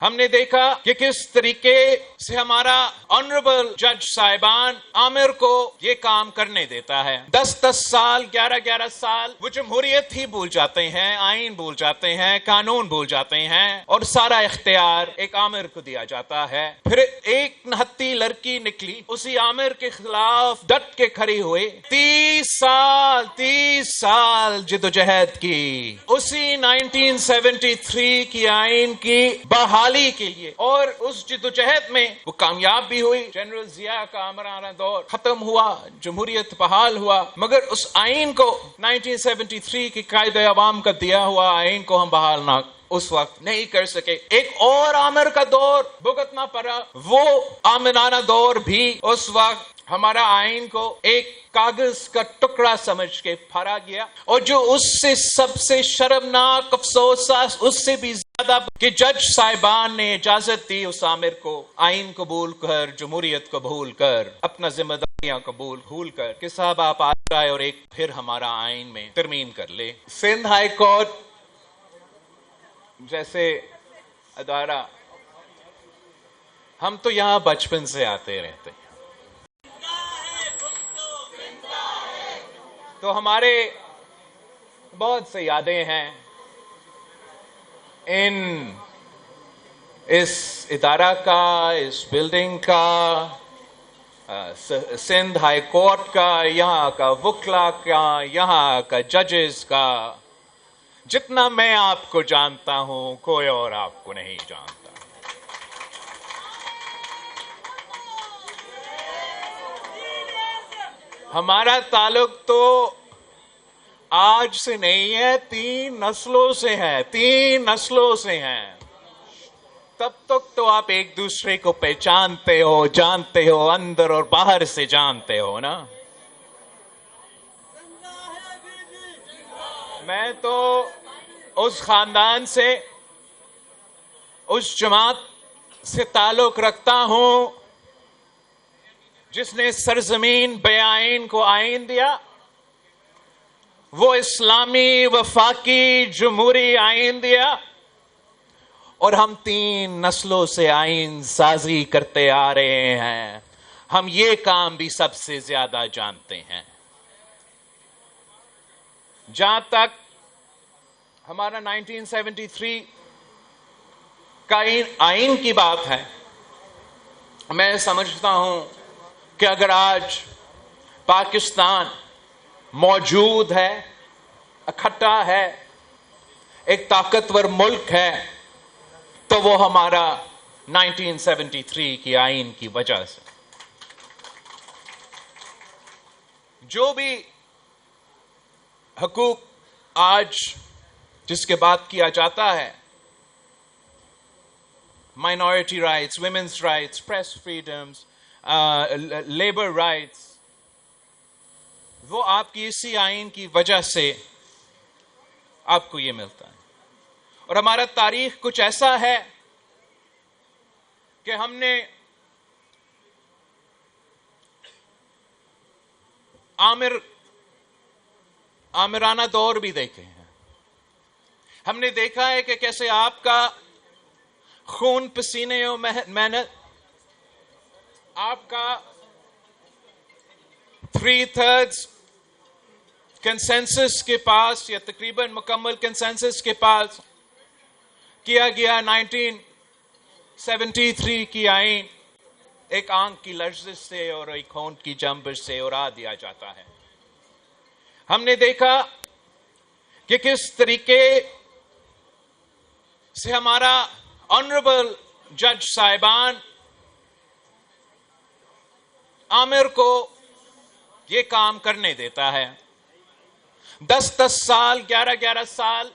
ہم نے دیکھا کہ کس طریقے سے ہمارا آنریبل جج صاحبان عامر کو یہ کام کرنے دیتا ہے. 10 سال 11 سال وہ جمہوریت ہی بھول جاتے ہیں, آئین بھول جاتے ہیں, قانون بھول جاتے ہیں, اور سارا اختیار ایک عامر کو دیا جاتا ہے. پھر ایک نہتی لڑکی نکلی, اسی عامر کے خلاف ڈٹ کے کھڑی ہوئی, 30 سال جدوجہد کی, اسی 1973 کی آئین کی بحالی کے لیے, اور اس جدوجہد میں وہ کامیاب بھی ہوئی. جنرل ضیاء کا آمرانہ دور ختم ہوا, جمہوریت بحال ہوا, مگر اس آئین کو 1973 کی قائد عوام کا دیا ہوا آئین کو ہم بحال نہ اس وقت نہیں کر سکے. ایک اور عامر کا دور بھگتنا پڑا, وہ آمرانہ دور بھی اس وقت ہمارا آئین کو ایک کاغذ کا ٹکڑا سمجھ کے پھاڑا گیا. اور جو اس سے سب سے شرمناک افسوس اس سے بھی زیادہ کہ جج صاحبان نے اجازت دی اس عامر کو آئین کو بھول کر, جمہوریت کو بھول کر, اپنا ذمہ داریاں کو بھول کر کہ صاحب آپ آ جائے اور ایک پھر ہمارا آئین میں ترمیم کر لے. سندھ ہائی کورٹ جیسے ادارہ, ہم تو یہاں بچپن سے آتے رہتے ہیں, تو ہمارے بہت سے یادیں ہیں اس ادارہ کا, اس بلڈنگ کا, سندھ ہائی کورٹ کا, یہاں کا وکلا کا, یہاں کا ججز کا. جتنا میں آپ کو جانتا ہوں کوئی اور آپ کو نہیں جانتا. ہمارا تعلق تو آج سے نہیں ہے, 3 نسلوں سے ہے, 3 نسلوں سے ہیں. تب تک تو آپ ایک دوسرے کو پہچانتے ہو, جانتے ہو, اندر اور باہر سے جانتے ہو نا. میں تو اس خاندان سے, اس جماعت سے تعلق رکھتا ہوں جس نے سرزمین بے آئین کو آئین دیا. وہ اسلامی وفاقی جمہوری آئین دیا, اور ہم 3 نسلوں سے آئین سازی کرتے آ رہے ہیں. ہم یہ کام بھی سب سے زیادہ جانتے ہیں. جہاں تک ہمارا 1973 کا آئین کی بات ہے, میں سمجھتا ہوں کہ اگر آج پاکستان موجود ہے, اکٹھا ہے, ایک طاقتور ملک ہے, تو وہ ہمارا 1973 کی آئین کی وجہ سے. جو بھی حقوق آج جس کے بات کیا جاتا ہے, minority rights, women's rights, press freedoms, labour rights, وہ آپ کی اسی آئین کی وجہ سے آپ کو یہ ملتا ہے. اور ہمارا تاریخ کچھ ایسا ہے کہ ہم نے آمرانہ دور بھی دیکھے ہیں. ہم نے دیکھا ہے کہ کیسے آپ کا خون پسینے اور محنت, آپ کا 3/3 کنسنسس کے پاس, یا تقریباً مکمل کنسنسس کے پاس کیا گیا 1973 کی آئین ایک آنکھ کی لرزش سے اور ایک ہونٹ کی جنبش سے اڑا دیا جاتا ہے. ہم نے دیکھا کہ کس طریقے سے ہمارا آنریبل جج صاحبان عامر کو یہ کام کرنے دیتا ہے. 10 سال 11 سال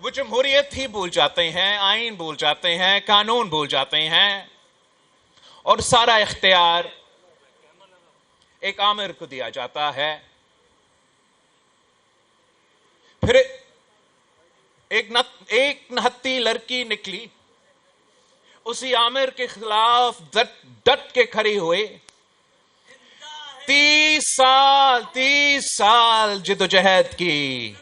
وہ جمہوریت ہی بھول جاتے ہیں, آئین بھول جاتے ہیں, قانون بھول جاتے ہیں, اور سارا اختیار ایک عامر کو دیا جاتا ہے. پھر ایک نہتی لڑکی نکلی, اسی عامر کے خلاف ڈٹ کے کھڑی ہوئی, 30 سال جدوجہد کی,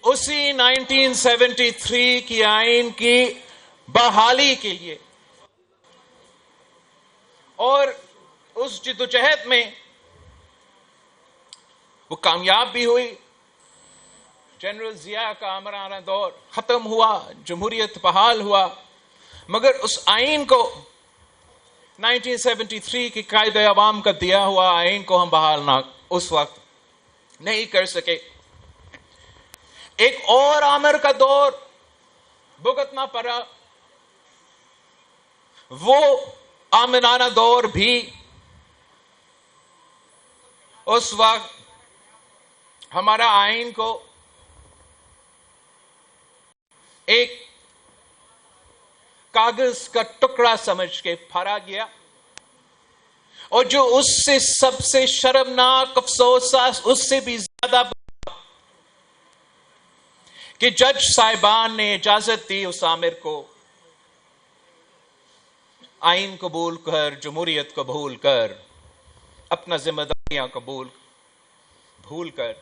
اسی 1973 کی آئین کی بحالی کے لیے، اور اس جدوجہد میں وہ کامیاب بھی ہوئی. جنرل ضیاء کا آمرانہ دور ختم ہوا، جمہوریت بحال ہوا، مگر اس آئین کو 1973 کی قائد عوام کا دیا ہوا آئین کو ہم بحال نہ اس وقت نہیں کر سکے. ایک اور آمر کا دور بھگتنا پڑا. وہ آمرانہ دور بھی اس وقت ہمارا آئین کو ایک کاغذ کا ٹکڑا سمجھ کے پھاڑا گیا، اور جو اس سے سب سے شرمناک افسوس اس سے بھی زیادہ کہ جج صاحبان نے اجازت دی اس آمر کو آئین قبول کر، جمہوریت قبول کر، اپنا ذمہ داریاں بھول کر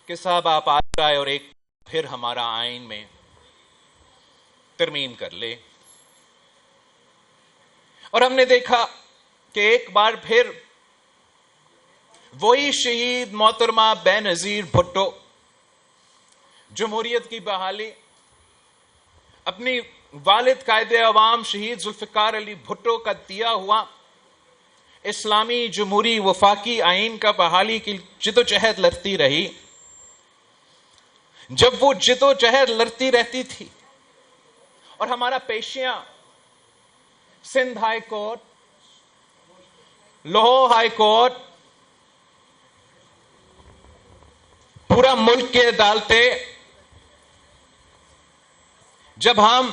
کہ صاحب آپ آ جائے اور ایک پھر ہمارا آئین میں ترمیم کر لے. اور ہم نے دیکھا کہ ایک بار پھر وہی شہید محترمہ بے نظیر بھٹو جمہوریت کی بحالی اپنی والد قائد عوام شہید ذوالفقار علی بھٹو کا دیا ہوا اسلامی جمہوری وفاقی آئین کا بحالی کی جدوجہد لڑتی رہی. جب وہ جدوجہد لڑتی رہتی تھی اور ہمارا پیشیاں Sindh high court, Lahore high court, پورا ملک کے عدالتیں، جب ہم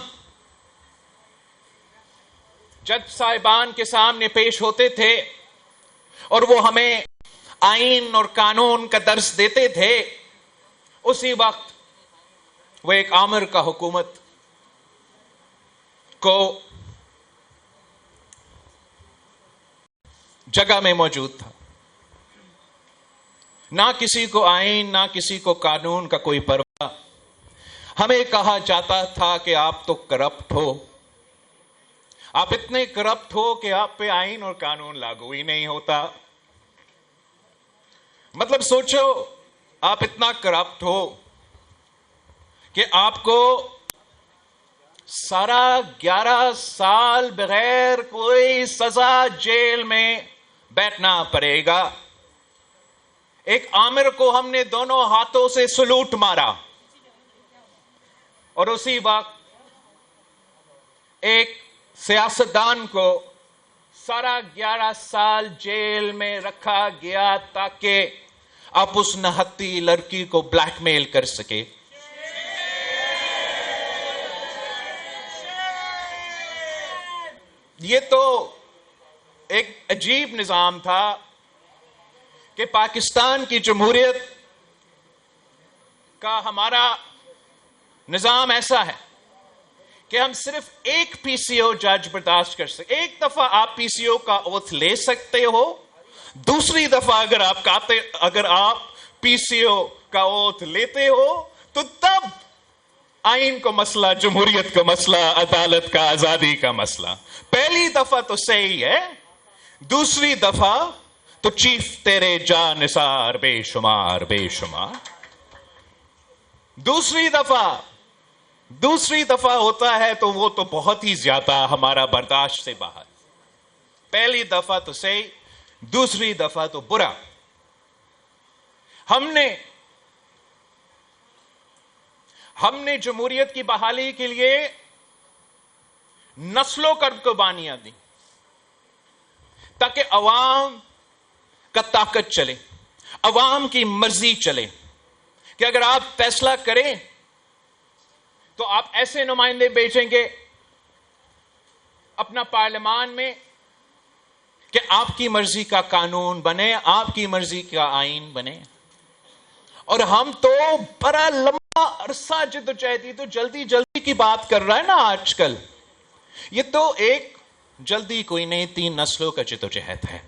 جج صاحبان کے سامنے پیش ہوتے تھے اور وہ ہمیں آئین اور قانون کا درس دیتے تھے، اسی وقت وہ ایک آمر کا حکومت کو جگہ میں موجود تھا. نہ کسی کو آئین، نہ کسی کو قانون کا کوئی پرواہ. ہمیں کہا جاتا تھا کہ آپ تو کرپٹ ہو، آپ اتنے کرپٹ ہو کہ آپ پہ آئین اور قانون لاگو ہی نہیں ہوتا. مطلب سوچو، آپ اتنا کرپٹ ہو کہ آپ کو سارا 11 سال بغیر کوئی سزا جیل میں بیٹھنا پڑے گا. ایک آمر کو ہم نے دونوں ہاتھوں سے سلوٹ مارا، اور اسی وقت ایک سیاستدان کو سارا 11 سال جیل میں رکھا گیا تاکہ آپ اس نہتی لڑکی کو بلیک میل کر سکے. یہ تو ایک عجیب نظام تھا کہ پاکستان کی جمہوریت کا ہمارا نظام ایسا ہے کہ ہم صرف ایک پی سی او جج برداشت کر سکتے. ایک دفعہ آپ پی سی او کا اوتھ لے سکتے ہو، دوسری دفعہ اگر آپ پی سی او کا اوتھ لیتے ہو تو تب آئین کا مسئلہ، جمہوریت کا مسئلہ، عدالت کا، آزادی کا مسئلہ. پہلی دفعہ تو صحیح ہے، دوسری دفعہ تو چیف تیرے جان نثار بے شمار بے شمار. دوسری دفعہ ہوتا ہے تو وہ تو بہت ہی زیادہ ہمارا برداشت سے باہر. پہلی دفعہ تو صحیح، دوسری دفعہ تو برا. ہم نے جمہوریت کی بحالی کے لیے نسلوں کا قربانیاں دی تاکہ عوام کا طاقت چلے، عوام کی مرضی چلے کہ اگر آپ فیصلہ کریں تو آپ ایسے نمائندے بھیجیں گے اپنا پارلیمان میں کہ آپ کی مرضی کا قانون بنے، آپ کی مرضی کا آئین بنے. اور ہم تو بڑا لمبا عرصہ جدوجہد، تو جلدی کی بات کر رہا ہے نا آج کل. یہ تو ایک جلدی کوئی نہیں، 3 نسلوں کا جدوجہد ہے.